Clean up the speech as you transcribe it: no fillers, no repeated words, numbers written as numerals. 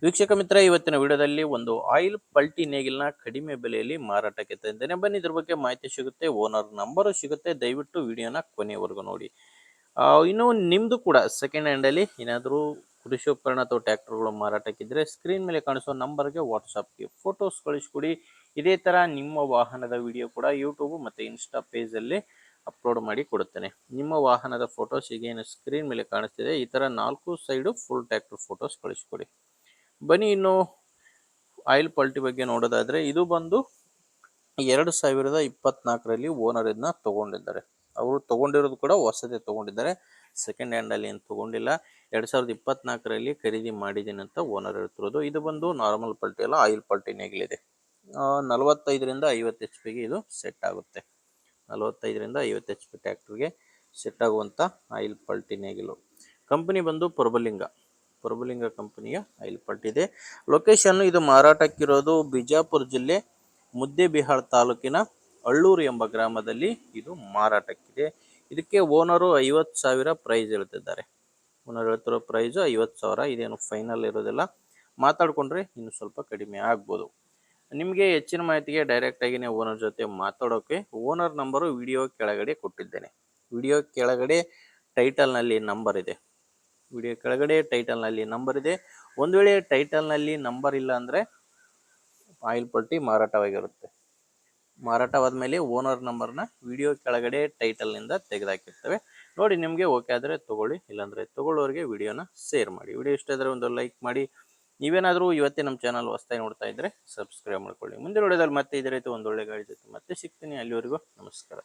ವೀಕ್ಷಕ ಮಿತ್ರ, ಇವತ್ತಿನ ವಿಡಿಯೋದಲ್ಲಿ ಒಂದು ಆಯಿಲ್ ಪಲ್ಟಿ ನೇಗಿಲ್ನ ಕಡಿಮೆ ಬೆಲೆಯಲ್ಲಿ ಮಾರಾಟಕ್ಕೆ ತಂದಿದ್ದೇನೆ. ಬನ್ನಿ, ಇದ್ರ ಬಗ್ಗೆ ಮಾಹಿತಿ ಸಿಗುತ್ತೆ, ಓನರ್ ನಂಬರು ಸಿಗುತ್ತೆ. ದಯವಿಟ್ಟು ವಿಡಿಯೋನ ಕೊನೆವರೆಗೂ ನೋಡಿ. ಇನ್ನು ನಿಮ್ಮದು ಕೂಡ ಸೆಕೆಂಡ್ ಹ್ಯಾಂಡಲ್ಲಿ ಏನಾದರೂ ಕೃಷಿ ಉಪಕರಣ ಅಥವಾ ಟ್ರ್ಯಾಕ್ಟರ್ಗಳು ಮಾರಾಟಕ್ಕಿದ್ರೆ ಸ್ಕ್ರೀನ್ ಮೇಲೆ ಕಾಣಿಸೋ ನಂಬರ್ಗೆ ವಾಟ್ಸಪ್ಗೆ ಫೋಟೋಸ್ ಕಳಿಸ್ಕೊಡಿ. ಇದೇ ಥರ ನಿಮ್ಮ ವಾಹನದ ವಿಡಿಯೋ ಕೂಡ ಯೂಟ್ಯೂಬ್ ಮತ್ತು ಇನ್ಸ್ಟಾ ಪೇಜಲ್ಲಿ ಅಪ್ಲೋಡ್ ಮಾಡಿ ಕೊಡುತ್ತೇನೆ. ನಿಮ್ಮ ವಾಹನದ ಫೋಟೋಸ್ ಈಗೇನು ಸ್ಕ್ರೀನ್ ಮೇಲೆ ಕಾಣಿಸ್ತಿದೆ, ಈ ಥರ 4 ಸೈಡು ಫುಲ್ ಟ್ರ್ಯಾಕ್ಟರ್ ಫೋಟೋಸ್ ಕಳಿಸ್ಕೊಡಿ. ಬನ್ನಿ, ಇನ್ನು ಆಯಿಲ್ ಪಲ್ಟಿ ಬಗ್ಗೆ ನೋಡೋದಾದರೆ, ಇದು ಬಂದು 2024ರಲ್ಲಿ ಓನರ್ ಇದನ್ನ ತೊಗೊಂಡಿದ್ದಾರೆ. ಅವರು ತೊಗೊಂಡಿರೋದು ಕೂಡ ಹೊಸದೇ ತೊಗೊಂಡಿದ್ದಾರೆ, ಸೆಕೆಂಡ್ ಹ್ಯಾಂಡಲ್ಲಿ ಏನು ತೊಗೊಂಡಿಲ್ಲ. 2024ರಲ್ಲಿ ಖರೀದಿ ಮಾಡಿದ್ದೀನಿ ಅಂತ ಓನರ್ ಹೇಳ್ತಿರೋದು. ಇದು ಬಂದು ನಾರ್ಮಲ್ ಪಲ್ಟಿ ಅಲ್ಲ, ಆಯಿಲ್ ಪಲ್ಟಿ ನೇಗಿಲಿದೆ. 45ರಿಂದ 50 HP ಗೆ ಇದು ಸೆಟ್ ಆಗುತ್ತೆ. 45ರಿಂದ 50 HP ಟ್ರ್ಯಾಕ್ಟರ್ಗೆ ಸೆಟ್ ಆಗುವಂಥ ಆಯಿಲ್ ಪಲ್ಟಿ ನೇಗಿಲು. ಕಂಪನಿ ಬಂದು ಪ್ರಭುಲಿಂಗ ಕಂಪನಿಯ ಆಯಿಲ್ ಪಲ್ಟಿ ಇದೆ. ಲೊಕೇಶನ್ ಇದು ಮಾರಾಟಕ್ಕಿರೋದು ಬಿಜಾಪುರ ಜಿಲ್ಲೆ ಮುದ್ದೇಬಿಹಾಳ್ ತಾಲೂಕಿನ ಅಳ್ಳೂರು ಎಂಬ ಗ್ರಾಮದಲ್ಲಿ ಇದು ಮಾರಾಟಕ್ಕಿದೆ. ಇದಕ್ಕೆ ಓನರು 50,000 ಪ್ರೈಸ್ ಹೇಳ್ತಿದ್ದಾರೆ. ಓನರ್ ಹೇಳ್ತಿರೋ ಪ್ರೈಸು 50,000. ಇದೇನು ಫೈನಲ್ ಇರೋದಿಲ್ಲ, ಮಾತಾಡಿಕೊಂಡ್ರೆ ಇನ್ನು ಸ್ವಲ್ಪ ಕಡಿಮೆ ಆಗ್ಬೋದು. ನಿಮಗೆ ಹೆಚ್ಚಿನ ಮಾಹಿತಿಗೆ ಡೈರೆಕ್ಟಾಗಿಯೇ ಓನರ್ ಜೊತೆ ಮಾತಾಡೋಕ್ಕೆ ಓನರ್ ನಂಬರು ವಿಡಿಯೋ ಕೆಳಗಡೆ ಕೊಟ್ಟಿದ್ದೇನೆ. ವಿಡಿಯೋ ಕೆಳಗಡೆ ಟೈಟಲ್ನಲ್ಲಿ ನಂಬರ್ ಇದೆ. ಒಂದು ವೇಳೆ ಟೈಟಲ್ನಲ್ಲಿ ನಂಬರ್ ಇಲ್ಲ ಅಂದರೆ ಆಯಿಲ್ ಪಲ್ಟಿ ಮಾರಾಟವಾಗಿರುತ್ತೆ. ಮಾರಾಟವಾದ ಮೇಲೆ ಓನರ್ ನಂಬರ್ನ ವಿಡಿಯೋ ಕೆಳಗಡೆ ಟೈಟಲ್ನಿಂದ ತೆಗೆದುಹಾಕಿರ್ತವೆ. ನೋಡಿ, ನಿಮಗೆ ಓಕೆ ಆದರೆ ತೊಗೊಳ್ಳಿ, ಇಲ್ಲಾಂದರೆ ತೊಗೊಳ್ಳೋರಿಗೆ ವಿಡಿಯೋನ ಶೇರ್ ಮಾಡಿ. ವಿಡಿಯೋ ಇಷ್ಟ ಆದರೆ ಒಂದು ಲೈಕ್ ಮಾಡಿ. ನೀವೇನಾದರೂ ಇವತ್ತೇ ನಮ್ಮ ಚಾನಲ್ ಹೊಸದಾಗಿ ನೋಡ್ತಾ ಇದ್ದರೆ ಸಬ್ಸ್ಕ್ರೈಬ್ ಮಾಡ್ಕೊಳ್ಳಿ. ಮುಂದೆ ವಿಡಿಯೋದಲ್ಲಿ ಮತ್ತೆ ಇದೇ ರೀತಿ ಒಂದೊಳ್ಳೆ ಗಾಡಿ ಜೊತೆ ಮತ್ತೆ ಸಿಗ್ತೀನಿ. ಅಲ್ಲಿವರೆಗೂ ನಮಸ್ಕಾರ.